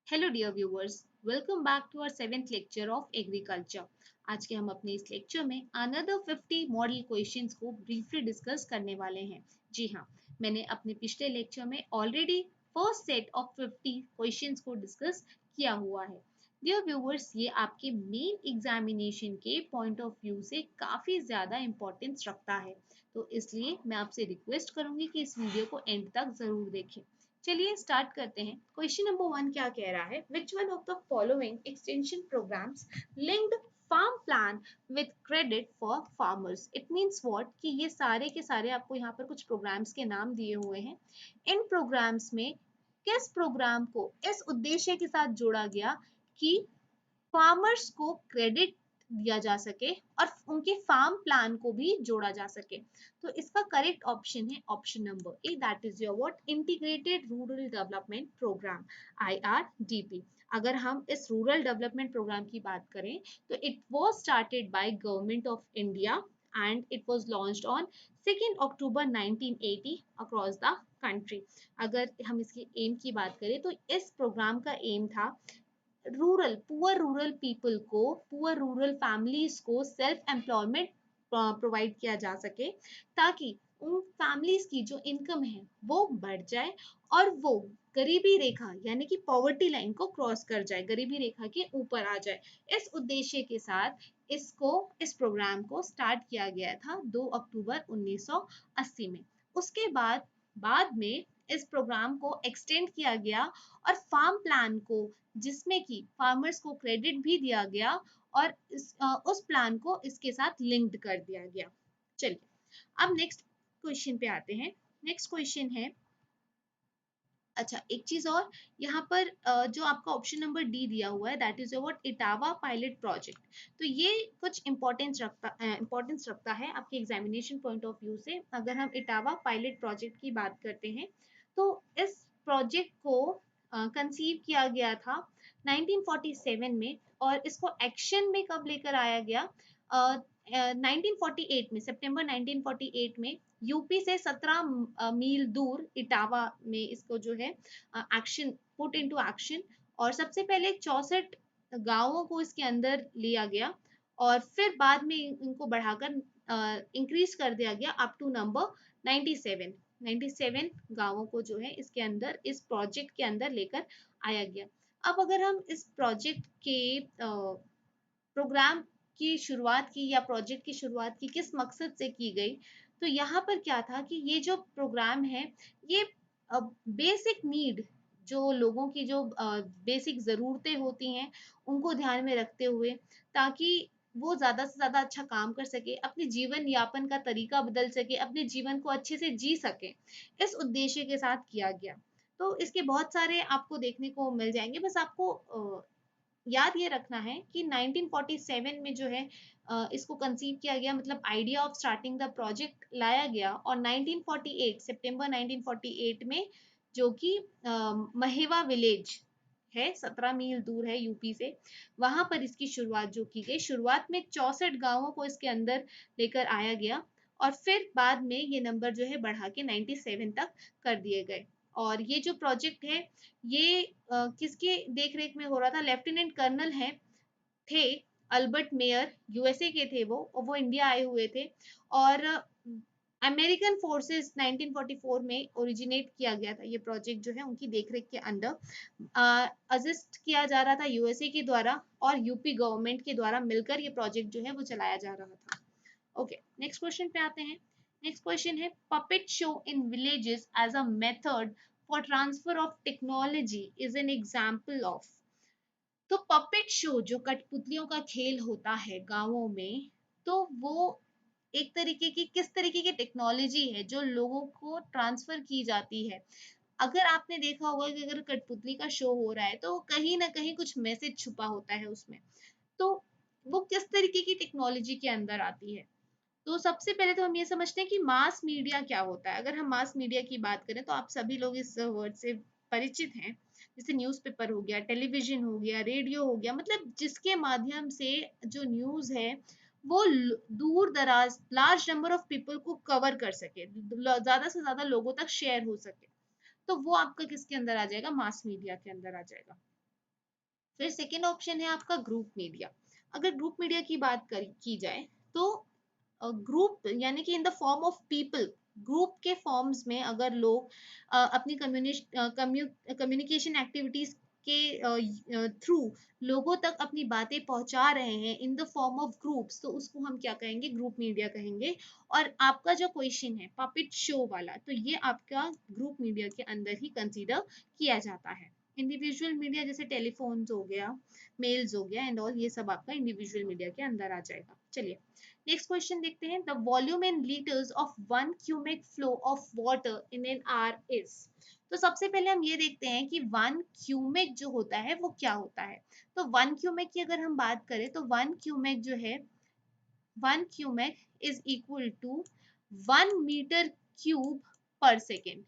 Hello dear viewers, welcome back to our seventh lecture of agriculture. आज के हम अपने इस लेक्चर में अनदर 50 मॉडल क्वेश्चंस को ब्रीफली डिस्कस करने वाले हैं। जी हाँ, मैंने अपने पिछले लेक्चर में already first set of 50 questions को डिस्कस किया हुआ है। डियर व्यूअर्स, ये आपके मेन एग्जामिनेशन के पॉइंट ऑफ व्यू से काफ़ी ज़्यादा इंपॉर्टेंस रखता है, तो इसलिए मैं आपसे रिक्वेस्ट करूँगी कि इस वीडियो को एंड तक ज़रूर देखें। चलिए स्टार्ट करते हैं। क्वेश्चन नंबर 1 क्या कह रहा है? Which one of the following extension programmes linked farm plan with credit for farmers? It means what कि ये सारे के सारे आपको यहाँ पर कुछ प्रोग्राम्स के नाम दिए हुए हैं। इन प्रोग्राम्स में किस प्रोग्राम को इस उद्देश्य के साथ जोड़ा गया कि फार्मर्स को क्रेडिट दिया जा सके और उनके फार्म प्लान को भी जोड़ा जा सके? तो इसका करेक्ट ऑप्शन है option number A, that is your what, integrated rural development programme, IRDP। अगर हम इस रूरल डेवलपमेंट प्रोग्राम की बात करें तो it was started by government of India and it was launched on 2 October 1980 across the country. अगर हम इसकी एम की बात करें तो इस प्रोग्राम का एम था पुअर रूरल पीपल को, पुअर रूरल फैमिलीज को सेल्फ एम्प्लॉयमेंट प्रोवाइड किया जा सके, ताकि उन फैमिलीज की जो इनकम है वो बढ़ जाए और वो गरीबी रेखा यानी कि पॉवर्टी लाइन को क्रॉस कर जाए, गरीबी रेखा के ऊपर आ जाए। इस उद्देश्य के साथ इस प्रोग्राम को स्टार्ट किया गया था 2 अक्टूबर 1980 में। उसके बाद में इस प्रोग्राम को एक्सटेंड किया गया और फार्म प्लान को, जिसमें कि फार्मर्स को क्रेडिट भी दिया गया और उस प्लान को इसके साथ लिंक्ड कर दिया गया। चलिए अब नेक्स्ट क्वेश्चन पे आते हैं। नेक्स्ट क्वेश्चन है, अच्छा एक चीज और, यहाँ पर जो आपका ऑप्शन नंबर डी दिया हुआ है that is what, Etawah pilot project. तो ये कुछ इंपॉर्टेंस रखता है आपके एग्जामिनेशन पॉइंट ऑफ व्यू से। अगर हम इटावा पायलट प्रोजेक्ट की बात करते हैं तो इस प्रोजेक्ट को कंसीव किया गया था 1947 में और इसको एक्शन में कब लेकर आया गया? 1948 में, सितंबर 1948 में यूपी से 17 मील दूर इटावा में इसको जो है एक्शन पुट इनटू एक्शन। और सबसे पहले 64 गांवों को इसके अंदर लिया गया और फिर बाद में इनको बढ़ाकर इंक्रीज कर दिया गया अप टू नंबर 97 गांवों को जो है इसके अंदर, इस प्रोजेक्ट के अंदर लेकर आया गया। अब अगर हम इस प्रोजेक्ट के प्रोग्राम की शुरुआत की या प्रोजेक्ट की शुरुआत की किस मकसद से की गई, तो यहाँ पर क्या था कि ये जो प्रोग्राम है ये बेसिक नीड, जो लोगों की जो बेसिक ज़रूरतें होती हैं उनको ध्यान में रखते हुए, ताकि वो ज़्यादा से ज़्यादा अच्छा काम कर सके, अपने जीवन यापन का तरीका बदल सके, अपने जीवन को अच्छे से जी सके, इस उद्देश्य के साथ किया गया। तो इसके बहुत सारे आपको देखने को मिल जाएंगे। बस आपको याद ये रखना है कि 1947 में जो है इसको कंसीव किया गया, मतलब idea of starting the project लाया गया, और 1948 सितंबर 1948 में, जो कि महेवा विलेज है 17 मील दूर है यूपी से, वहां पर इसकी शुरुआत जो की गई, शुरुआत में 64 गांवों को इसके अंदर लेकर आया गया और फिर बाद में ये नंबर जो है बढ़ा के 97 तक कर दिए गए। और ये जो प्रोजेक्ट है ये किसके देख रेख में हो रहा था? लेफ्टिनेंट कर्नल हैं थे अल्बर्ट मेयर, यूएसए के थे वो, और वो इंडिया आए हुए थे। और अमेरिकन फोर्सेस 1944 में ओरिजिनेट किया गया था ये प्रोजेक्ट जो है उनकी देखरेख के अंडर असिस्ट किया जा रहा था यूएसए के द्वारा, और यूपी गवर्नमेंट के द्वारा मिलकर ये प्रोजेक्ट जो है वो चलाया जा रहा था। ओके, नेक्स्ट क्वेश्चन पे आते हैं। नेक्स्ट क्वेश्चन है, puppet show in villages as a method for transfer of technology is an example of. तो पपेट शो, जो कठपुतलियों का खेल होता है गांवों में, तो वो एक तरीके की, किस तरीके की टेक्नोलॉजी है जो लोगों को ट्रांसफर की जाती है? अगर आपने देखा होगा कि अगर कठपुतली का शो हो रहा है तो कहीं ना कहीं कुछ मैसेज छुपा होता है उसमें, तो वो किस तरीके की टेक्नोलॉजी के अंदर आती है? तो सबसे पहले तो हम ये समझते हैं कि मास मीडिया क्या होता है। अगर हम मास मीडिया की बात करें तो आप सभी लोग इस वर्ड से परिचित हैं। जैसे न्यूज़पेपर हो गया, टेलीविजन हो गया, रेडियो हो गया, मतलब जिसके माध्यम से जो न्यूज़ है वो दूर दराज लार्ज नंबर ऑफ पीपल को कवर कर सके, ज्यादा से ज्यादा लोगों तक शेयर हो सके, तो वो आपका किसके अंदर आ जाएगा? मास मीडिया के अंदर आ जाएगा। फिर सेकेंड ऑप्शन है आपका ग्रुप मीडिया। अगर ग्रुप मीडिया की बात की जाए तो ग्रुप यानी कि in the form of people, group के फॉर्म्स में अगर लोग अपनी कम्युनिकेशन एक्टिविटीज के थ्रू लोगों तक अपनी बातें पहुंचा रहे हैं in the form of groups, तो उसको हम क्या कहेंगे, ग्रुप मीडिया कहेंगे। और आपका जो क्वेश्चन है पपिट शो वाला, तो ये आपका ग्रुप मीडिया के अंदर ही कंसीडर किया जाता है। इंडिविजुअल मीडिया जैसे टेलीफोन्स हो गया, मेल्स हो गया एंड ऑल, ये सब आपका इंडिविजुअल मीडिया के अंदर आ जाएगा। चलिए नेक्स्ट क्वेश्चन देखते हैं। The volume in litres of 1 cubic flow of water in an hour is. तो सबसे पहले हम ये देखते हैं कि 1 cubic जो होता है वो क्या होता है। तो 1 cubic की अगर हम बात करें तो 1 cubic जो है, 1 cubic is equal to 1 metre cube per second.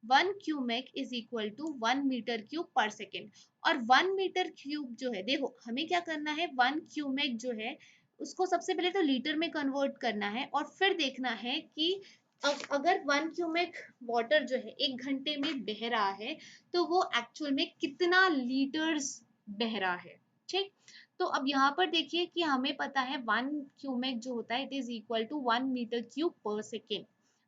1 cubic is equal to 1 metre cube per second. और 1 मीटर क्यूब जो है, देखो हमें क्या करना है, 1 cubic जो है उसको सबसे पहले तो लीटर में कन्वर्ट करना है और फिर देखना है कि अगर 1 cubic वाटर जो है 1 घंटे में बह रहा है तो वो एक्चुअल में कितना लीटर्स बह रहा है। ठीक, तो अब यहाँ पर देखिए कि हमें पता है 1 cubic जो होता है it is equal to 1 metre cube per second.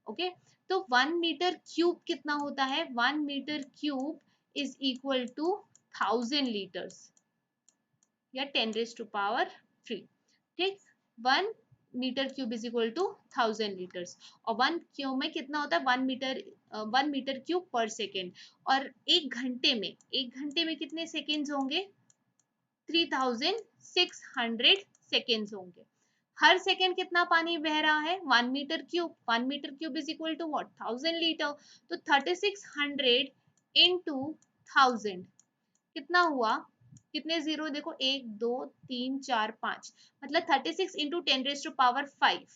Okay, तो 1 मीटर क्यूब कितना होता है, 1 metre cube is equal to 1000 litres या 10⁻³ ठीक, 1 metre cube is equal to 1000 litres. और 1 क्यूब में कितना होता है, 1 मीटर क्यूब पर सेकेंड। और 1 घंटे में कितने सेकेंड्स होंगे, 3600 सेकेंड्स होंगे। हर सेकेंड कितना पानी बह रहा है, 1 metre cube, 1 metre cube is equal to what, 1000 litre. तो 3600 into 1000 कितना हुआ, कितने जीरो देखो, 1 2 3 4 5, मतलब 36 into 10⁻⁵।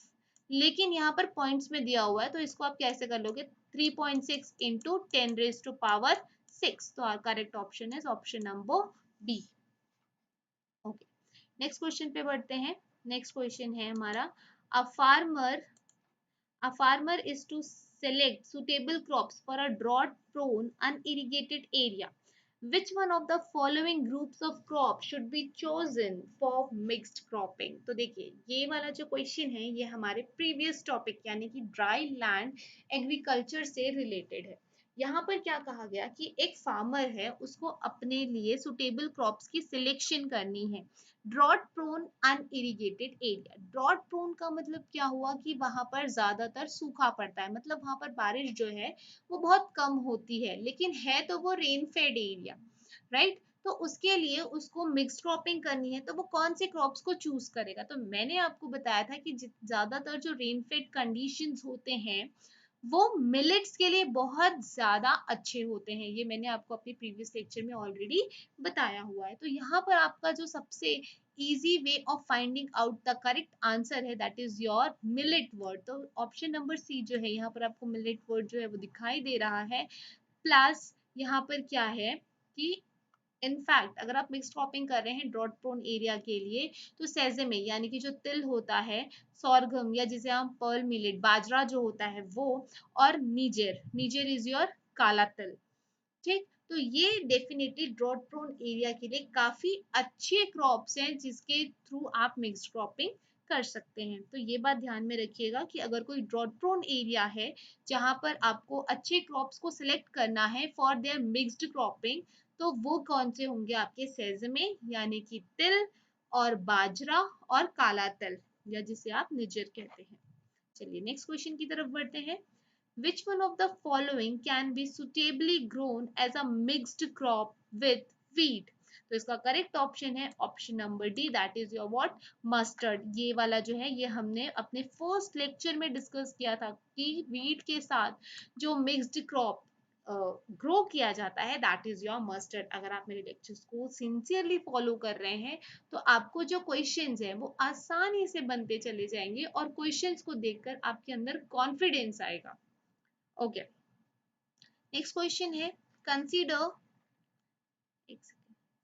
लेकिन यहाँ पर पॉइंट्स में दिया हुआ है तो इसको आप कैसे कर लोगे, 3.6 into 10⁻⁶। तो correct option is option number B. Okay, next question पे बढ़ते हैं। नेक्स्ट क्वेश्चन है हमारा, a farmer A farmer is to select suitable crops for a drought-prone, unirrigated area. Which one of the following groups of crops should be chosen for mixed cropping? तो देखिए ये वाला जो क्वेश्चन है ये हमारे प्रीवियस टॉपिक यानी कि ड्राई लैंड एग्रीकल्चर से रिलेटेड है। यहाँ पर क्या कहा गया कि एक फार्मर है, उसको अपने लिए सुटेबल क्रॉप्स की सिलेक्शन करनी है। Drought prone unirrigated area, drought prone का मतलब क्या हुआ कि वहां पर ज्यादातर सूखा पड़ता है, मतलब वहां पर बारिश जो है वो बहुत कम होती है, लेकिन है तो वो रेन फेड एरिया, राइट। तो उसके लिए उसको मिक्स क्रॉपिंग करनी है, तो वो कौन से क्रॉप्स को चूज करेगा, तो मैंने आपको बताया था कि ज्यादातर जो रेन फेड कंडीशंस होते हैं वो मिलेट्स के लिए बहुत ज्यादा अच्छे होते हैं। ये मैंने आपको अपने प्रीवियस लेक्चर में ऑलरेडी बताया हुआ है। तो यहाँ पर आपका जो सबसे easy way of finding out the correct answer है that is your millet word. तो ऑप्शन नंबर सी जो है, यहाँ पर आपको मिलेट वर्ड जो है वो दिखाई दे रहा है। प्लस यहाँ पर क्या है कि इनफैक्ट अगर आप मिक्स क्रॉपिंग कर रहे हैं ड्रॉट प्रोन एरिया के लिए, तो सेजेमे यानी कि जो तिल होता है, सॉर्गम या जिसे हम पर्ल मिलेट बाजरा जो होता है वो, और नीजर, नीजर इज योर काला तिल। ठीक, तो ये डेफिनेटली ड्रॉट प्रोन एरिया के लिए काफी अच्छे क्रॉप्स हैं जिसके थ्रू आप मिक्स क्रॉपिंग कर सकते हैं। तो ये बात ध्यान में रखिएगा कि अगर कोई ड्रॉट प्रोन एरिया है जहां पर आपको अच्छे क्रॉप्स को सिलेक्ट करना है फॉर देयर मिक्स्ड क्रॉपिंग, तो वो कौन से होंगे आपके सेजमे यानी कि तिल और बाजरा और काला तिल या जिसे आप निजर कहते हैं। चलिए नेक्स्ट क्वेश्चन की तरफ बढ़ते हैं। Which one of the following can be suitably grown as a mixed crop with wheat? तो इसका करेक्ट ऑप्शन है option number D, that is your what, mustard. ये वाला जो है ये हमने अपने फर्स्ट लेक्चर में डिस्कस किया था कि वीट के साथ जो मिक्स्ड क्रॉप ग्रो किया जाता है दैट इज योर मस्टर्ड। अगर आप मेरे लेक्चर्स को सिंसियरली फॉलो कर रहे हैं तो आपको जो क्वेश्चंस हैं वो आसानी से बनते चले जाएंगे और क्वेश्चंस को देखकर आपके अंदर कॉन्फिडेंस आएगा। ओके, नेक्स्ट क्वेश्चन है, consider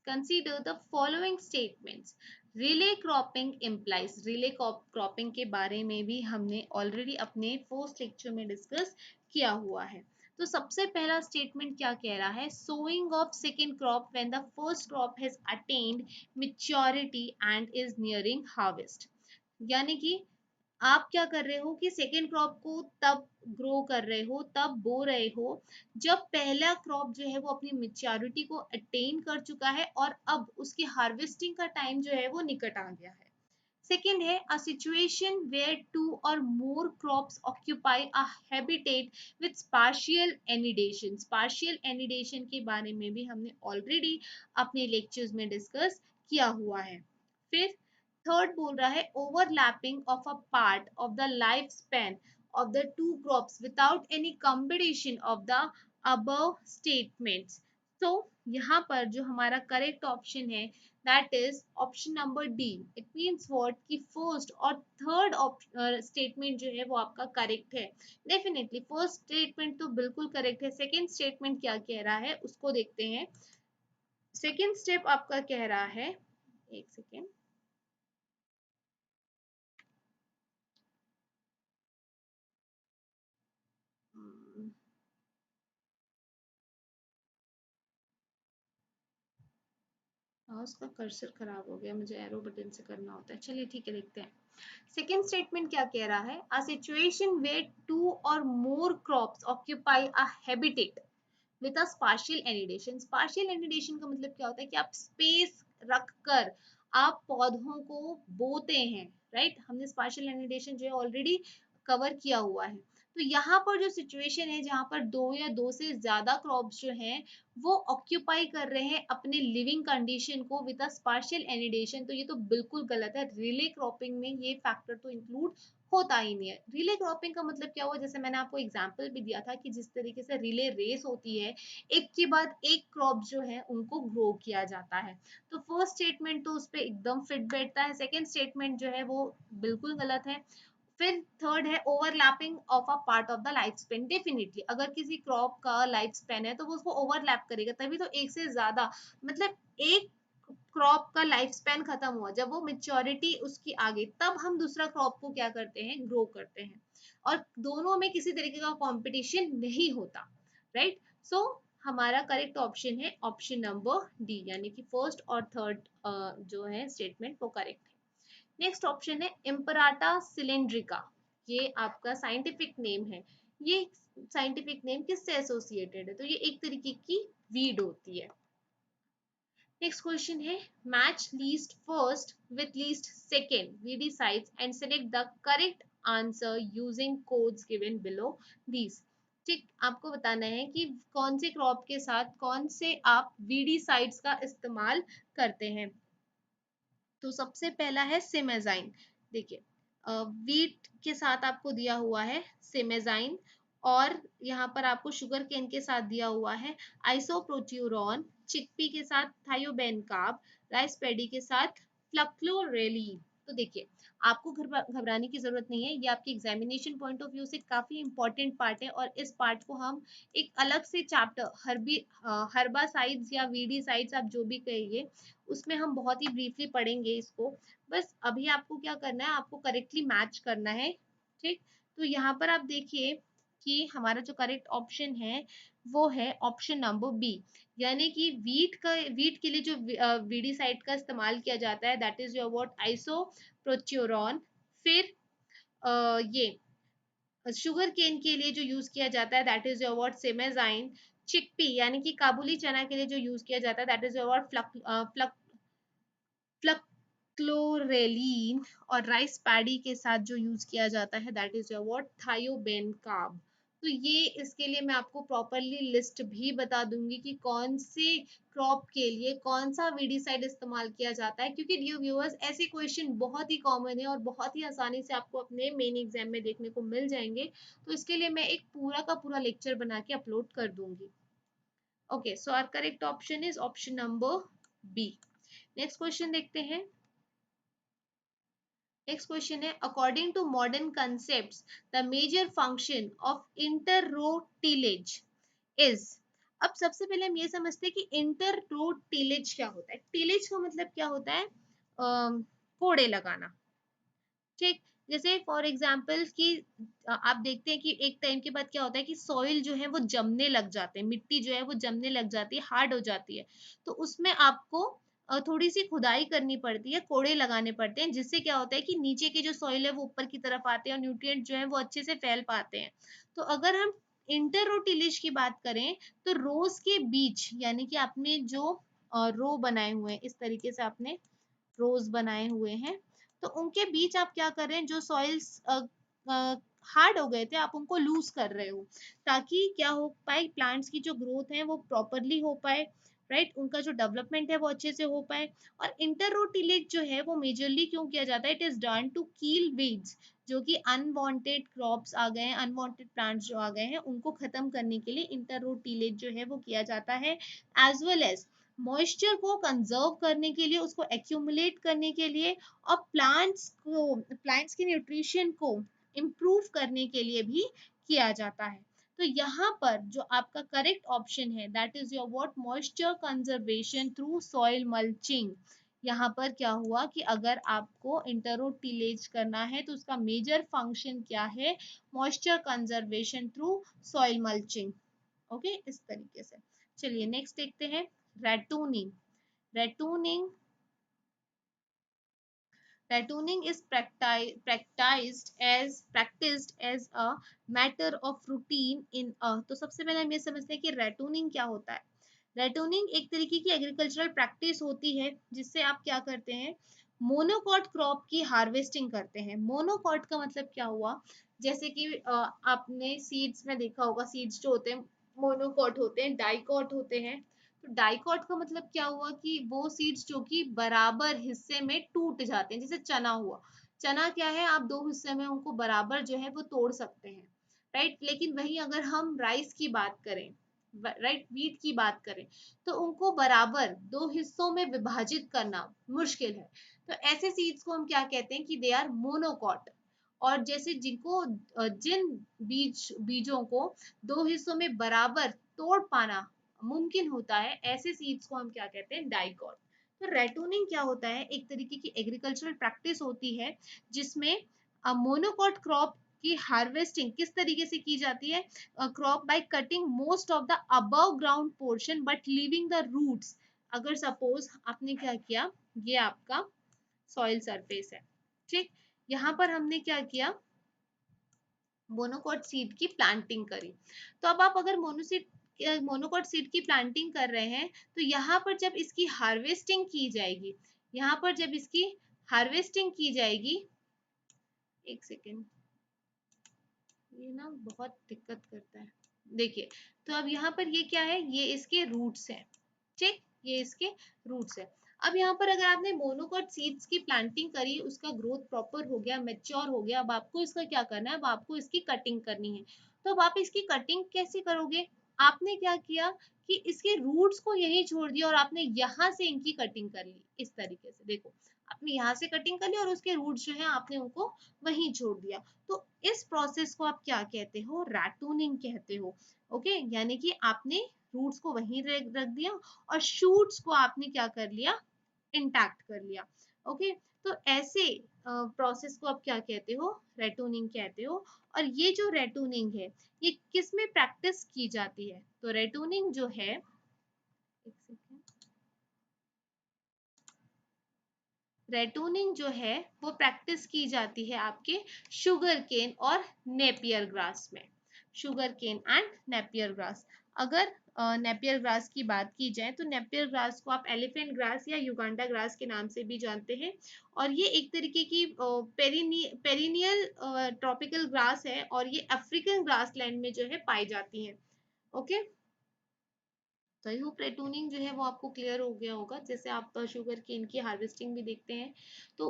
consider the following statements. Relay cropping implies, relay cropping के बारे में भी हमने ऑलरेडी अपने फर्स्ट लेक्चर में डिस्कस किया हुआ है। तो सबसे पहला स्टेटमेंट क्या कह रहा है, sowing of second crop when the first crop has attained maturity and is nearing harvest. यानी कि आप क्या कर रहे हो कि सेकेंड क्रॉप को तब ग्रो कर रहे हो, तब बो रहे हो जब पहला क्रॉप जो है वो अपनी मेच्योरिटी को अटेन कर चुका है और अब उसकी हार्वेस्टिंग का टाइम जो है वो निकट आ गया है। सेकेंड है अ सिचुएशन वेयर टू और more crops occupy a habitat with spatial एनिडेशन। स्पार्शियल एनिडेशन के बारे में भी हमने ऑलरेडी अपने लेक्चर्स में डिस्कस किया हुआ है। फिर थर्ड बोल रहा है overlapping of a part of the life span of the two crops without any combination of the above statements. तो यहाँ पर जो हमारा करेक्ट ऑप्शन है that is option number D. It means what कि फर्स्ट और थर्ड स्टेटमेंट जो है वो आपका करेक्ट है। डेफिनेटली फर्स्ट स्टेटमेंट तो बिल्कुल करेक्ट है। सेकेंड स्टेटमेंट क्या कह रहा है उसको देखते हैं। सेकेंड स्टेप आपका कह रहा है, एक सेकेंड, उसका कर्सर खराब हो गया, मुझे एरो बटन से करना होता है। चलिए ठीक है, देखते हैं। सेकेंड स्टेटमेंट क्या कह रहा है, अ सिचुएशन वेयर टू और more crops occupy a habitat with a spatial एनिडेशन। स्पार्शियल एनिडेशन का मतलब क्या होता है कि आप स्पेस रखकर आप पौधों को बोते हैं, राइट। हमने स्पार्शियल एनिडेशन जो है ऑलरेडी कवर किया हुआ है। तो यहाँ पर जो सिचुएशन है जहाँ पर दो या दो से ज्यादा क्रॉप्स जो हैं वो ऑक्यूपाई कर रहे हैं अपने लिविंग कंडीशन को विद अ स्पार्शियल एनिडेशन, तो ये तो बिल्कुल गलत है। रिले क्रॉपिंग में ये फैक्टर तो इंक्लूड होता ही नहीं है। रिले क्रॉपिंग का मतलब क्या हुआ, जैसे मैंने आपको एग्जांपल भी दिया था कि जिस तरीके से रिले रेस होती है, एक के बाद एक क्रॉप जो है उनको ग्रो किया जाता है। तो फर्स्ट स्टेटमेंट तो उस पर एकदम फिट बैठता है, सेकेंड स्टेटमेंट जो है वो बिल्कुल गलत है। फिर थर्ड है overlapping of a part of the life span. Definitely अगर किसी क्रॉप का लाइफ स्पेन है तो वो उसको ओवरलैप करेगा, तभी तो एक से ज्यादा, मतलब एक क्रॉप का लाइफ स्पेन खत्म हुआ जब वो मेच्योरिटी उसकी आ गई, तब हम दूसरा क्रॉप को क्या करते हैं, ग्रो करते हैं। और दोनों में किसी तरीके का कंपटीशन नहीं होता, राइट। सो हमारा करेक्ट ऑप्शन है ऑप्शन नंबर डी, यानी कि फर्स्ट और थर्ड जो है स्टेटमेंट वो करेक्ट है। नेक्स्ट ऑप्शन है इम्पराटा सिलेंड्रिका। ये आपका साइंटिफिक नेम है। ये साइंटिफिक नेम किससे एसोसिएटेड है, तो ये एक तरीके की वीड होती है। नेक्स्ट क्वेश्चन है match list first with list second weedy sites and select the correct answer using codes given below these. ठीक, आपको बताना है कि कौन से क्रॉप के साथ कौन से आप वीडी साइट्स का इस्तेमाल करते हैं। तो सबसे पहला है सिमेजाइन। देखिए वीट के साथ आपको दिया हुआ है सिमेजाइन, और यहाँ पर आपको शुगर केन के साथ दिया हुआ है आइसोप्रोट्यूरॉन, चिकपी के साथ थायोबेनकाब, राइस पेडी के साथ फ्लक्लोरेलीन। तो देखिए आपको घबराने की जरूरत नहीं है, ये आपके एग्जामिनेशन पॉइंट ऑफ व्यू से काफी इंपॉर्टेंट पार्ट है, और इस पार्ट को हम एक अलग से चैप्टर हर्बासाइड्स या वीडीसाइड्स आप जो भी कहिए उसमें हम बहुत ही ब्रीफली पढ़ेंगे इसको। बस अभी आपको क्या करना है, आपको करेक्टली मैच करना है, ठीक। तो यहाँ पर आप देखिए कि हमारा जो करेक्ट ऑप्शन है वो है ऑप्शन नंबर बी, यानी कि वीट के लिए जो वीडीसाइड का इस्तेमाल किया जाता है that is your what isoproturon. फिर ये शुगर केन के लिए जो यूज किया जाता है दैट इज योर व्हाट सेमेजाइन। चिकपी यानी कि काबुली चना के लिए जो यूज किया जाता है दैट इज योर व्हाट फ्लक्लोरेलीन। और राइस पैडी के साथ जो यूज किया जाता है दैट इज योर व्हाट थायोबेनकाब। तो ये इसके लिए मैं आपको प्रॉपरली लिस्ट भी बता दूंगी कि कौन से क्रॉप के लिए कौन सा वीडीसाइड इस्तेमाल किया जाता है, क्योंकि डियर व्यूअर्स ऐसे क्वेश्चन बहुत ही कॉमन है और बहुत ही आसानी से आपको अपने मेन एग्जाम में देखने को मिल जाएंगे। तो इसके लिए मैं एक पूरा का पूरा लेक्चर बना के अपलोड कर दूंगी। Okay, so our correct option is option number B. Next question देखते हैं। नेक्स्ट क्वेश्चन है according to modern concepts the major function of inter row tillage is. अब सबसे पहले हम ये समझते हैं कि इंटर रो टिलेज क्या होता है। टिलेज का मतलब क्या होता है, कोड़े लगाना, ठीक। जैसे फॉर एग्जाम्पल कि आप देखते हैं कि एक टाइम के बाद क्या होता है कि सॉइल जो है वो जमने लग जाते हैं, मिट्टी जो है वो जमने लग जाती है, हार्ड हो जाती है। तो उसमें आपको थोड़ी सी खुदाई करनी पड़ती है, कोड़े लगाने पड़ते हैं, जिससे क्या होता है कि नीचे के जो सॉइल है वो ऊपर की तरफ आते हैं और न्यूट्रिएंट जो है वो अच्छे से फैल पाते हैं। तो अगर हम इंटर रो टिलेज की बात करें, तो रोज के बीच यानी कि आपने जो रो बनाए हुए हैं, इस तरीके से आपने रोज बनाए हुए हैं, तो उनके बीच आप क्या कर रहे हैं, जो सॉइल्स हार्ड हो गए थे आप उनको लूज कर रहे हो, ताकि क्या हो पाए, प्लांट्स की जो ग्रोथ है वो प्रॉपरली हो पाए, राइट, उनका जो डेवलपमेंट है वो अच्छे से हो पाए। और इंटररोटिलेज जो है वो मेजरली क्यों किया जाता है, इट इज डन टू कील वीड्स, जो कि अनवांटेड क्रॉप्स आ गए हैं, अनवांटेड प्लांट्स जो आ गए हैं उनको खत्म करने के लिए इंटररोटिलेज जो है वो किया जाता है। एज वेल एज मॉइस्चर को कंजर्व करने के लिए, उसको एक्यूमुलेट करने के लिए, और प्लांट्स की न्यूट्रिशन को इम्प्रूव करने के लिए भी किया जाता है। तो यहाँ पर जो आपका करेक्ट ऑप्शन है, that is your what, moisture conservation through soil mulching. यहाँ पर क्या हुआ कि अगर आपको इंटरो टिलेज करना है तो उसका मेजर फंक्शन क्या है, moisture conservation through soil mulching. Okay, इस तरीके से। चलिए नेक्स्ट देखते हैं, रेटूनिंग। रेटूनिंग Ratooning is practiced as a matter of routine in a, तो सबसे पहले हम ये समझते हैं कि रेटूनिंग क्या होता है। रेटूनिंग एक तरीके की एग्रीकल्चरल प्रैक्टिस होती है जिससे आप क्या करते हैं, मोनोकॉट क्रॉप की हार्वेस्टिंग करते हैं। मोनोकॉट का मतलब क्या हुआ, जैसे कि आपने सीड्स में देखा होगा, सीड्स जो होते हैं मोनोकॉट होते हैं, डाइकॉट होते हैं। तो डाइकॉट का मतलब क्या हुआ कि वो सीड्स जो कि बराबर हिस्से में टूट जाते हैं, जैसे चना हुआ। चना क्या है, आप दो हिस्से में उनको बराबर जो है वो तोड़ सकते हैं, राइट। लेकिन वहीं अगर हम राइस की बात करें, राइट, व्हीट की बात करें, तो उनको बराबर दो हिस्सों में विभाजित करना मुश्किल है। तो ऐसे सीड्स को हम क्या कहते हैं कि दे आर मोनोकॉट। और जैसे जिन बीजों को दो हिस्सों में बराबर तोड़ पाना मुमकिन होता है, ऐसे सीड्स को हम क्या कहते हैं, डाइकॉट। तो रेटूनिंग क्या होता है, एक तरीके की एग्रीकल्चरल प्रैक्टिस होती है जिसमें मोनोकॉट क्रॉप की हार्वेस्टिंग किस तरीके से की जाती है, crop by cutting most of the above ground portion but leaving the roots. अगर सपोज आपने क्या किया, ये आपका सॉइल सरफेस है, ठीक, यहाँ पर हमने क्या किया, मोनोकॉट सीड की प्लांटिंग करी। तो अब आप अगर मोनोकॉट सीड की प्लांटिंग कर रहे हैं, तो यहाँ पर जब इसकी हार्वेस्टिंग की जाएगी, यहाँ पर जब इसकी हार्वेस्टिंग की जाएगी, एक सेकेंड, ये ना बहुत दिक्कत करता है। देखिए, तो अब यहाँ पर ये क्या है, ये इसके रूट्स हैं, ठीक, ये इसके रूट्स है। अब यहाँ पर अगर आपने मोनोकॉट सीड्स की प्लांटिंग करी, उसका ग्रोथ प्रॉपर हो गया, मैच्योर हो गया, अब आपको इसका क्या करना है, अब आपको इसकी कटिंग करनी है। तो अब आप इसकी कटिंग कैसे करोगे, आपने क्या किया कि इसके रूट्स को यही छोड़ दिया और आपने यहाँ से इनकी कटिंग कर ली, इस तरीके से देखो, आपने यहाँ से कटिंग कर ली और उसके रूट्स जो है आपने उनको वहीं छोड़ दिया। तो इस प्रोसेस को आप क्या कहते हो, रैटूनिंग कहते हो। ओके, यानी कि आपने रूट्स को वहीं रख दिया और शूट्स को आपने क्या कर लिया, इंटैक्ट कर लिया। ओके, तो ऐसे प्रोसेस को आप क्या कहते हो, रेटूनिंग कहते हो। और ये जो रेटूनिंग है, ये किस में प्रैक्टिस की जाती है, तो रेटूनिंग जो है, एक सेकेंड, रेटूनिंग जो है वो प्रैक्टिस की जाती है आपके शुगर केन और नेपियर ग्रास में। Sugar cane and Napier grass. अगर नेपियर ग्रास की बात की जाए, तो नेपियर ग्रास को आप एलिफेंट ग्रास या युगांडा ग्रास के नाम से भी जानते हैं। और ये एक तरीके की पेरिनियल ट्रॉपिकल ग्रास है और ये अफ्रीकन ग्रास लैंड में जो है पाई जाती है। ओके, तो आई होप रेटूनिंग जो है वो आपको क्लियर हो गया होगा। जैसे आप शुगर केन की हार्वेस्टिंग भी देखते हैं, तो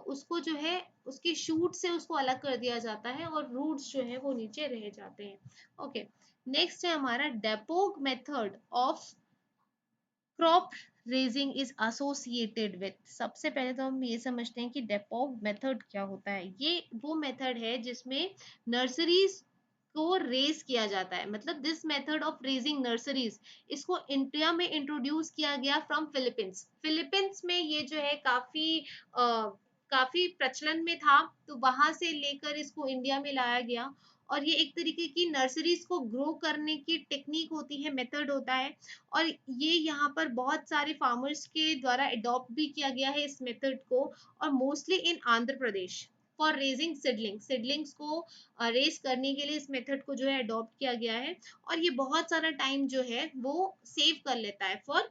उसको जो है उसके शूट से उसको अलग कर दिया जाता है और रूट्स जो है वो नीचे रह जाते हैं। ओके, नेक्स्ट है हमारा डेपोग method of crop raising is associated with. सबसे पहले तो हम ये समझते हैं कि डेपोग मेथड क्या होता है। ये वो मेथड है जिसमें नर्सरीज को रेज किया जाता है, मतलब this method of raising nurseries, इसको इंडिया में इंट्रोड्यूस किया गया फ्रॉम फिलीपींस। फिलीपींस में ये जो है काफी काफी प्रचलन में था, तो वहां से लेकर इसको इंडिया में लाया गया। और ये एक तरीके की नर्सरीज को ग्रो करने की टेक्निक होती है, मेथड होता है। और ये यहाँ पर बहुत सारे फार्मर्स के द्वारा अडॉप्ट भी किया गया है इस मेथड को। और mostly in Andhra Pradesh for raising seedlings को रेस करने के लिए इस मेथड को जो है अडॉप्ट किया गया है। और ये बहुत सारा टाइम जो है वो सेव कर लेता है फॉर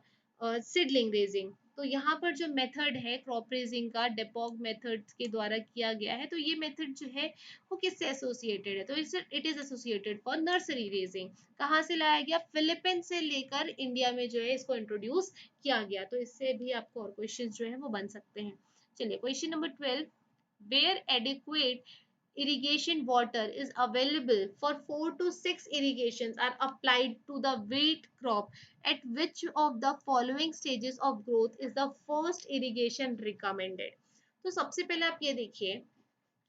सीडलिंग रेजिंग। तो यहाँ पर जो मेथड है क्रॉप रेजिंग का डेपोग मेथड के द्वारा किया गया है, तो ये मेथड जो है वो किससे एसोसिएटेड है, तो it is associated for nursery raising. कहाँ से लाया गया, फिलीपींस से लेकर इंडिया में जो है इसको इंट्रोड्यूस किया गया। तो इससे भी आपको और क्वेश्चन जो है वो बन सकते हैं। चलिए question number 12, where adequate irrigation water is available for 4 to 6 irrigations are applied to the wheat crop, at which of the following stages of growth is the first irrigation recommended? तो सबसे पहले आप ये देखिए,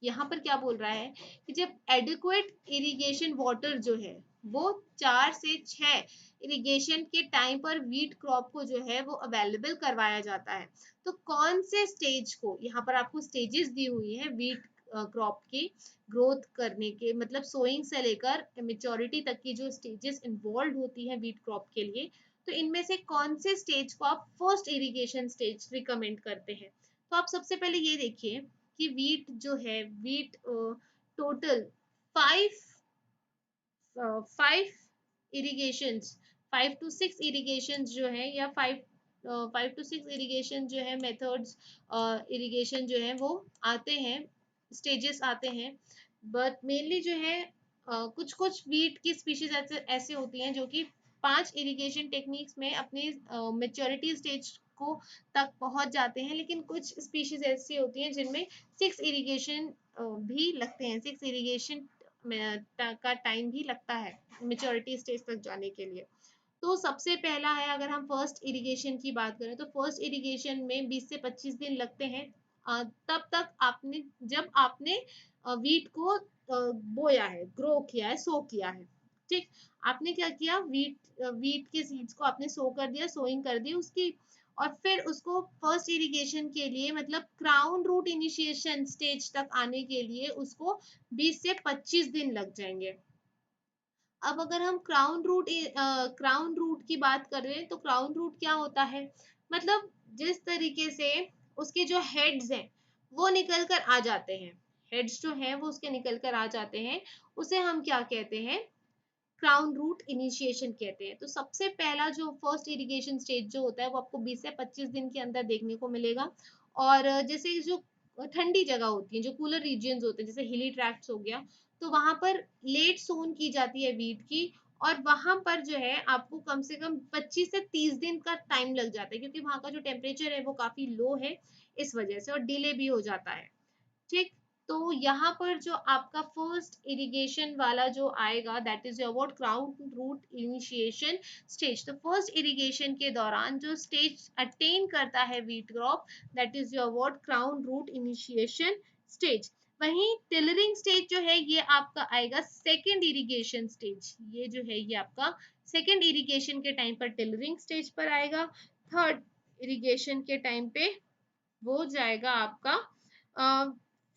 यहाँ पर क्या बोल रहा है कि जब एडिक्वेट इरिगेशन वाटर जो है वो 4 से 6 इरिगेशन के टाइम पर वीट क्रॉप को जो है वो अवेलेबल करवाया जाता है, तो कौन से स्टेज को, यहाँ पर आपको स्टेजेस दी हुई है वीट क्रॉप की ग्रोथ करने के, मतलब सोइंग से लेकर मेच्योरिटी तक की जो स्टेजेस इन्वॉल्व होती है वीट क्रॉप के लिए, तो इनमें से कौन से स्टेज को आप फर्स्ट इरिगेशन स्टेज रिकमेंड करते हैं? तो आप सबसे पहले ये देखिए कि वीट जो है, वीट टोटल 5 5 टू 6 इरिगेशन जो है, या 5 टू 6 इरिगेशन जो है मेथड्स इरिगेशन जो है वो आते हैं, स्टेजेस आते हैं। बट मेनली जो है कुछ कुछ वीट की स्पीशीज ऐसे ऐसे होती हैं जो कि 5 इरिगेशन टेक्निक्स में अपनी मेच्योरिटी स्टेज को तक पहुंच जाते हैं, लेकिन कुछ स्पीशीज ऐसी होती हैं जिनमें 6 इरिगेशन भी लगते हैं, 6 इरिगेशन का टाइम भी लगता है मेच्योरिटी स्टेज तक जाने के लिए। तो सबसे पहला है, अगर हम फर्स्ट इरिगेशन की बात करें तो फर्स्ट इरिगेशन में 20 से 25 दिन लगते हैं। तब तक आपने, जब आपने वीट को बोया है, ग्रो किया है, सो किया है, ठीक। आपने क्या किया, वीट के सीड्स को आपने सो कर दिया, सोइंग कर दी उसकी। और फिर उसको फर्स्ट इरिगेशन के लिए, मतलब क्राउन रूट इनिशिएशन स्टेज तक आने के लिए उसको 20 से 25 दिन लग जाएंगे। अब अगर हम क्राउन रूट की बात कर रहे हैं, तो क्राउन रूट क्या होता है, मतलब जिस तरीके से उसके जो हेड्स हैं वो निकल कर आ जाते हैं, हेड्स जो है वो उसके निकल कर आ जाते हैं, उसे हम क्या कहते हैं, क्राउन रूट इनिशिएशन कहते हैं। तो सबसे पहला जो फर्स्ट इरिगेशन स्टेज जो होता है वो आपको 20 से 25 दिन के अंदर देखने को मिलेगा। और जैसे जो ठंडी जगह होती है, जो कूलर रीजियंस होते हैं, जैसे हिली ट्रैक्ट्स हो गया, तो वहां पर लेट सोन की जाती है वीट की। और वहां पर जो है आपको कम से कम 25 से 30 दिन का टाइम लग जाता है, क्योंकि वहां का जो टेम्परेचर है वो काफी लो है इस वजह से, और डिले भी हो जाता है, ठीक। तो यहाँ पर जो आपका फर्स्ट इरिगेशन वाला जो आएगा, that is your what, crown root initiation stage. तो फर्स्ट इरिगेशन के दौरान जो स्टेज अटेन करता है wheat crop, that is your what, crown root initiation stage. वहीं टिलरिंग स्टेज जो है ये आपका आएगा सेकेंड इरिगेशन स्टेज, ये जो है ये आपका सेकेंड इरिगेशन के टाइम पर टिलरिंग स्टेज पर आएगा। थर्ड इरिगेशन के टाइम पे वो जाएगा आपका,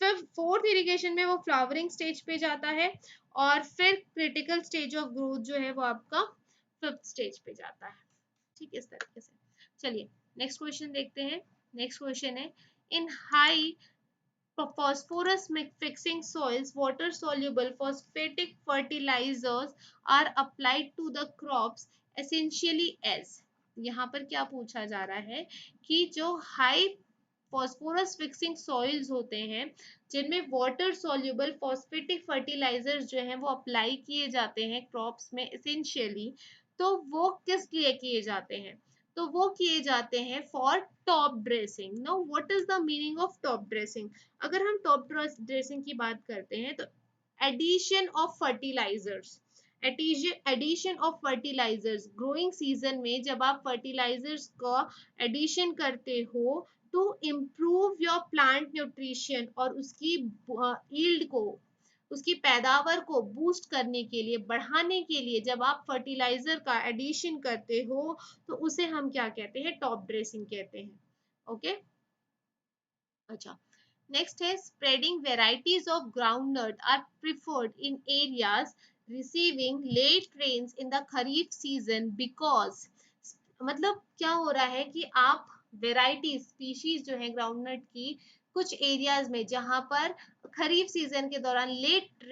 फिर फोर्थ इरिगेशन में वो फ्लावरिंग स्टेज पे जाता है। और फिर क्रिटिकल स्टेज ऑफ ग्रोथ जो है वो आपका फिफ्थ स्टेज पे जाता है, ठीक, इस तरीके से। चलिए नेक्स्ट क्वेश्चन देखते हैं। नेक्स्ट क्वेश्चन है, इन high phosphorus fixing soils, water soluble phosphatic fertilizers are applied to the crops essentially as। यहाँ पर क्या पूछा जा रहा है कि जो हाई फॉस्फोरस फिक्सिंग सॉइल्स होते हैं, जिनमें वाटर सोल्यूबल फॉस्फेटिक फर्टिलाइजर्स जो हैं वो अप्लाई किए जाते हैं क्रॉप्स में एसेंशियली, तो वो किस लिए किए जाते हैं, तो वो किए जाते हैं for top dressing. Now what is the meaning of top dressing? अगर हम टॉप ड्रेसिंग की बात करते हैं, तो addition of fertilisers, addition of fertilisers growing season में जब आप फर्टिलाइजर्स का एडिशन करते हो to improve your plant nutrition, और उसकी यील्ड को, उसकी पैदावार को बूस्ट करने के लिए, बढ़ाने के लिए जब आप फर्टिलाइजर का एडिशन करते हो, तो उसे हम क्या कहते हैं, टॉप ड्रेसिंग कहते हैं। ओके, अच्छा। नेक्स्ट है spreading varieties of groundnut are preferred in areas receiving late rains in the kharif season because, मतलब क्या हो रहा है कि आप वेराइटी स्पीशीज जो है ग्राउंडनट की कुछ एरियाज में जहां पर खरीफ सीजन के दौरान लेट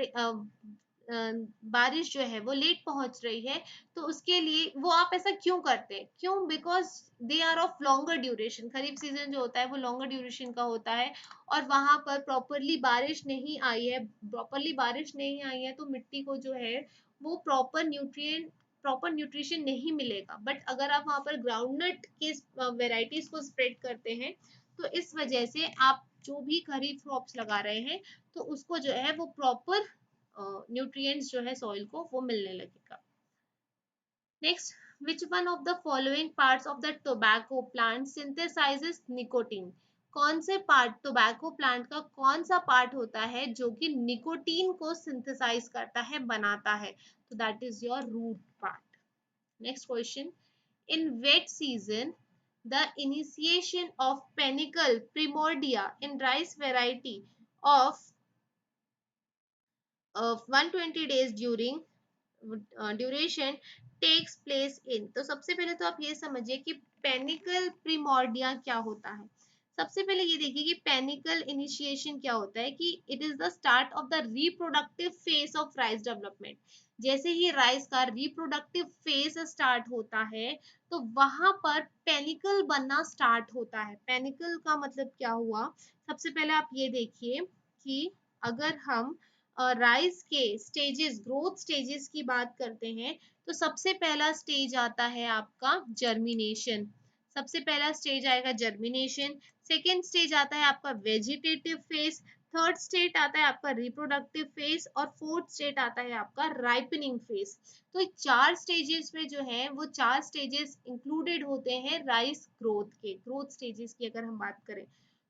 बारिश जो है वो लेट पहुंच रही है, तो उसके लिए वो आप ऐसा क्यों करते हैं, क्यों, because they are of longer duration, kharif season जो होता है वो लॉन्गर ड्यूरेशन का होता है और वहां पर प्रॉपरली बारिश नहीं आई है तो मिट्टी को जो है वो प्रॉपर न्यूट्रिशन नहीं मिलेगा। बट अगर आप वहां पर ग्राउंडनट के वेराइटीज को स्प्रेड करते हैं तो इस वजह से आप जो भी खरीफ क्रॉप्स लगा रहे हैं तो उसको जो है वो प्रॉपर न्यूट्रिएंट्स जो है सॉइल को वो मिलने लगेगा। Next, which one of the following parts of the tobacco plant synthesizes nicotine? कौन से पार्ट टोबैको प्लांट का कौन सा पार्ट होता है जो कि निकोटीन को सिंथेसाइज करता है, बनाता है? तो that is your root part. Next question, in wet season the initiation of panicle primordia in rice variety of 120 days during duration takes place in. तो सबसे पहले तो आप ये समझिए कि पेनिकल प्रीमोर्डिया क्या होता है। सबसे पहले ये देखिए कि पेनिकल इनिशिएशन क्या होता है, कि it is the start of the reproductive phase of rice development. जैसे ही राइस का रिप्रोडक्टिव फेज स्टार्ट होता है तो वहां पर पेनिकल बनना स्टार्ट होता है। पेनिकल का मतलब क्या हुआ, सबसे पहले आप ये देखिए कि अगर हम राइस के स्टेजेस, ग्रोथ स्टेजेस की बात करते हैं तो सबसे पहला स्टेज आता है आपका जर्मिनेशन। सबसे पहला स्टेज आएगा जर्मिनेशन, सेकेंड स्टेज आता है आपका वेजिटेटिव फेज, थर्ड स्टेज आता है आपका रिप्रोडक्टिव फेज और फोर्थ स्टेज आता है आपका राइपनिंग फेज। तो चार स्टेजेस में जो है वो चार स्टेजेस इंक्लूडेड होते हैं राइस ग्रोथ के, ग्रोथ स्टेजेस की अगर हम बात करें।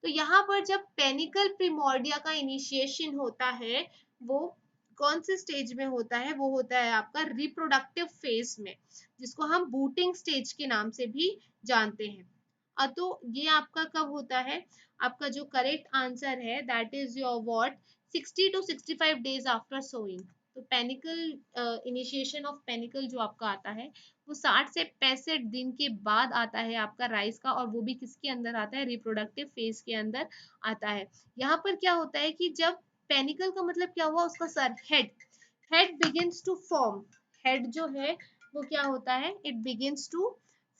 तो यहाँ पर जब पेनिकल प्रिमोर्डिया का इनिशिएशन होता है वो कौन से स्टेज में होता है, वो होता है आपका रिप्रोडक्टिव फेज में, जिसको हम बूटिंग स्टेज के नाम से भी जानते हैं। तो ये आपका कब होता है, आपका जो करेक्ट आंसर है that is your what 60 to 65 days after sowing. तो पेनिकल इनिशिएशन ऑफ पेनिकल जो आपका आता है वो 60 से 65 दिन के बाद आता है आपका राइस का, और वो भी किसके अंदर आता है, रिप्रोडक्टिव फेज के अंदर आता है। यहाँ पर क्या होता है कि जब पेनिकल का मतलब क्या हुआ, उसका सर, head begins to form, head जो है वो क्या होता है, it begins to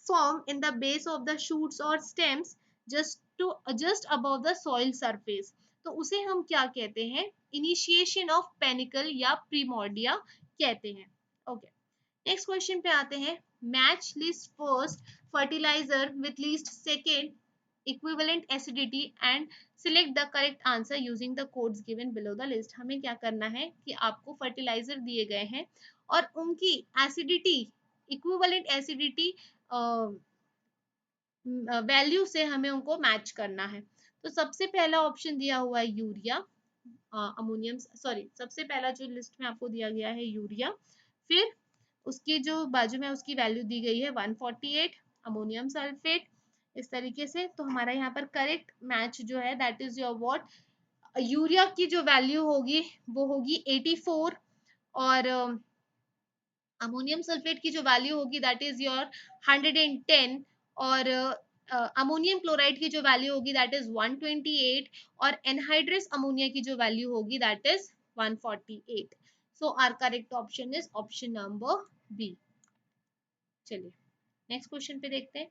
form in the base of the shoots और stems just above the soil surface. तो उसे हम क्या कहते हैं, इनिशिएशन ऑफ पेनिकल या प्रीमोर्डिया कहते हैं। ओके, नेक्स्ट क्वेश्चन पे आते हैं, match list first fertilizer with list second equivalent acidity and select the correct answer using the codes given below the list. हमें क्या करना है कि आपको फर्टिलाइजर दिए गए हैं और उनकी एसिडिटी, इक्विवेलेंट एसिडिटी वैल्यू से हमें उनको मैच करना है। तो सबसे पहला ऑप्शन दिया हुआ है यूरिया, अमोनियम, सॉरी, सबसे पहला जो लिस्ट में आपको दिया गया है यूरिया, फिर उसकी जो बाजू में उसकी वैल्यू दी गई है 148 अमोनियम सल्फेट, इस तरीके से। तो हमारा यहाँ पर करेक्ट मैच जो है that is your what, urea की जो वैल्यू होगी वो होगी 84 और अमोनियम सल्फेट की जो वैल्यू होगी दैट इज योर 110 और अमोनियम क्लोराइड की जो वैल्यू होगी दैट इज 128 और एनहाइड्रस अमोनिया की जो वैल्यू होगी that is 148। So our correct option is option number B. चलिए नेक्स्ट क्वेश्चन पे देखते हैं,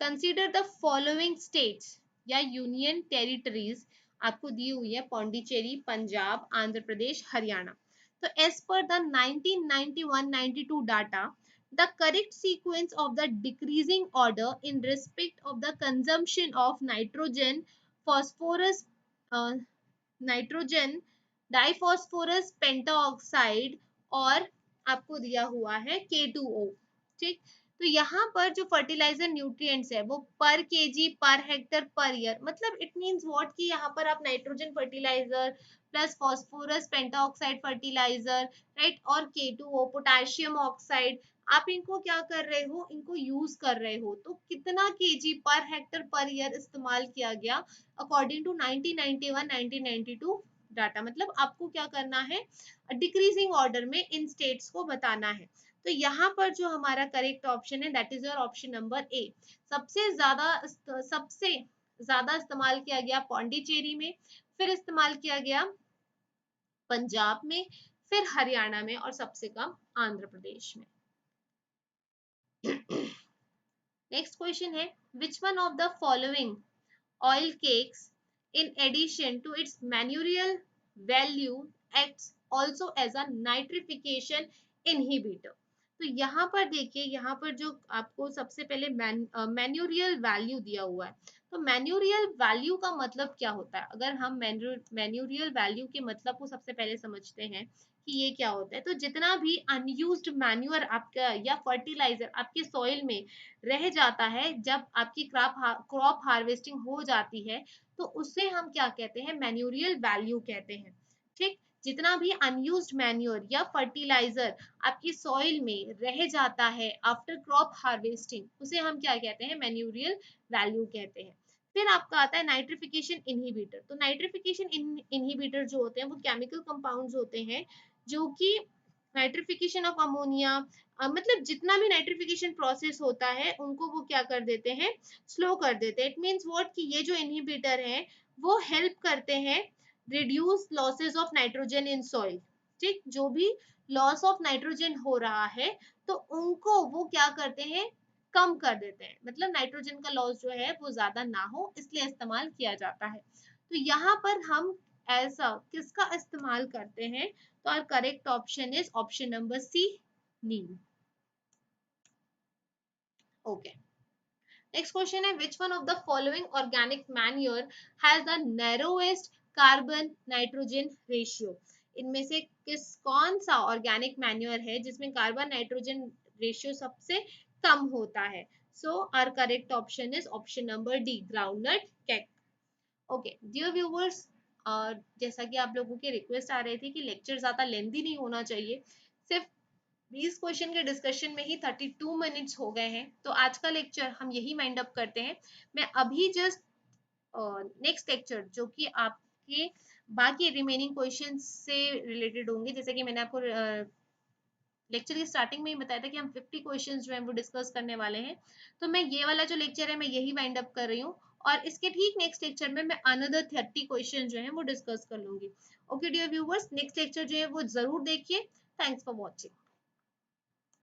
कंसीडर द फॉलोइंग स्टेट्स या यूनियन टेरिटरीज, आपको दी हुई है पौंडीचेरी, पंजाब, आंध्र प्रदेश, हरियाणा। तो as per the 1991-92 data, the correct sequence of the decreasing order in respect of the consumption of nitrogen, phosphorus, uh, nitrogen, diphosphorus pentoxide और आपको दिया हुआ है K2O। ठीक, तो यहाँ पर जो फर्टिलाइजर न्यूट्रिएंट्स है वो पर KG, per hectare, per year, मतलब इट मींस व्हाट कि यहाँ पर आप nitrogen fertilizer plus phosphorus pentoxide fertilizer, right, और K2O पोटेशियम ऑक्साइड, आप इनको क्या कर रहे हो, इनको यूज कर रहे हो, तो कितना KG per hectare per year इस्तेमाल किया गया अकॉर्डिंग टू 1991-1992 डाटा। मतलब आपको क्या करना है, डिक्रीजिंग ऑर्डर में इन स्टेट्स को बताना है। तो यहाँ पर जो हमारा करेक्ट ऑप्शन है that is your option number ए। सबसे ज्यादा इस्तेमाल किया गया पौंडीचेरी में, फिर इस्तेमाल किया गया पंजाब में, फिर हरियाणा में, और सबसे कम आंध्र प्रदेश में। नेक्स्ट क्वेश्चन है, which one of the following oil cakes in addition to its manurial value acts also as a nitrification inhibitor। तो यहाँ पर देखिए, यहाँ पर जो आपको सबसे पहले मैन्यूरियल वैल्यू दिया हुआ है, तो मैन्यूरियल वैल्यू का मतलब क्या होता है? अगर हम मैन्यूरियल वैल्यू के मतलब को सबसे पहले समझते हैं कि ये क्या होता है, तो जितना भी अनयूज्ड मैन्यूअर आपका या फर्टिलाइजर आपके सॉइल में रह जाता है, जब आपकी क्रॉप हार्वेस्टिंग हो जाती है, तो उससे हम क्या कहते हैं, मैन्यूरियल वैल्यू कहते हैं। ठीक, जितना भी अनयूज्ड मैन्योर या फर्टिलाइजर आपकी सॉइल में रह जाता है आफ्टर क्रॉप हार्वेस्टिंग, उसे हम क्या कहते हैं, मैन्यूरियल वैल्यू कहते हैं। फिर आपका आता है नाइट्रिफिकेशन इनहिबिटर। तो नाइट्रिफिकेशन इनहिबिटर जो होते हैं वो केमिकल कंपाउंड्स होते हैं जो कि नाइट्रिफिकेशन ऑफ अमोनिया, मतलब जितना भी नाइट्रिफिकेशन प्रोसेस होता है उनको वो क्या कर देते हैं, स्लो कर देते हैं। इट मींस व्हाट कि ये जो इनहिबिटर है वो हेल्प करते हैं reduce losses of nitrogen in soil. ठीक, जो भी लॉस ऑफ नाइट्रोजन हो रहा है तो उनको वो क्या करते हैं, कम कर देते हैं। मतलब नाइट्रोजन का लॉस जो है वो ज्यादा ना हो, इसलिए इस्तेमाल किया जाता है। तो यहाँ पर हम ऐसा किसका इस्तेमाल करते हैं, तो our correct option is option number C, neem। Okay, next question है, which one of the following organic manure has the narrowest carbon nitrogen ratio। इनमें से कौन सा ऑर्गेनिक मैन्योर है जिसमें कार्बन नाइट्रोजन रेशियो सबसे कम होता है? So our correct option is option number D, groundnut cake. Okay dear viewers, जैसा कि आप लोगों की रिक्वेस्ट आ रही थी कि लेक्चर ज्यादा लेंथी नहीं होना चाहिए, सिर्फ 20 क्वेश्चन के डिस्कशन में ही 32 मिनट्स हो गए हैं, तो आज का लेक्चर हम यही माइंड अप करते हैं। मैं अभी जस्ट नेक्स्ट लेक्चर जो कि आपके बाकी रिमेनिंग क्वेश्चन से रिलेटेड होंगे, जैसे कि मैंने आपको लेक्चर की स्टार्टिंग में ही बताया था कि हम 50 क्वेश्चंस जो हैं वो डिस्कस करने वाले हैं, तो मैं ये वाला जो लेक्चर है मैं यही वाइंड अप कर रही हूँ, और इसके ठीक नेक्स्ट लेक्चर में मैं अनदर 30 क्वेश्चन जो है वो डिस्कस कर लूंगी। Okay dear viewers, next lecture जो है वो जरूर देखिए। Thanks for watching.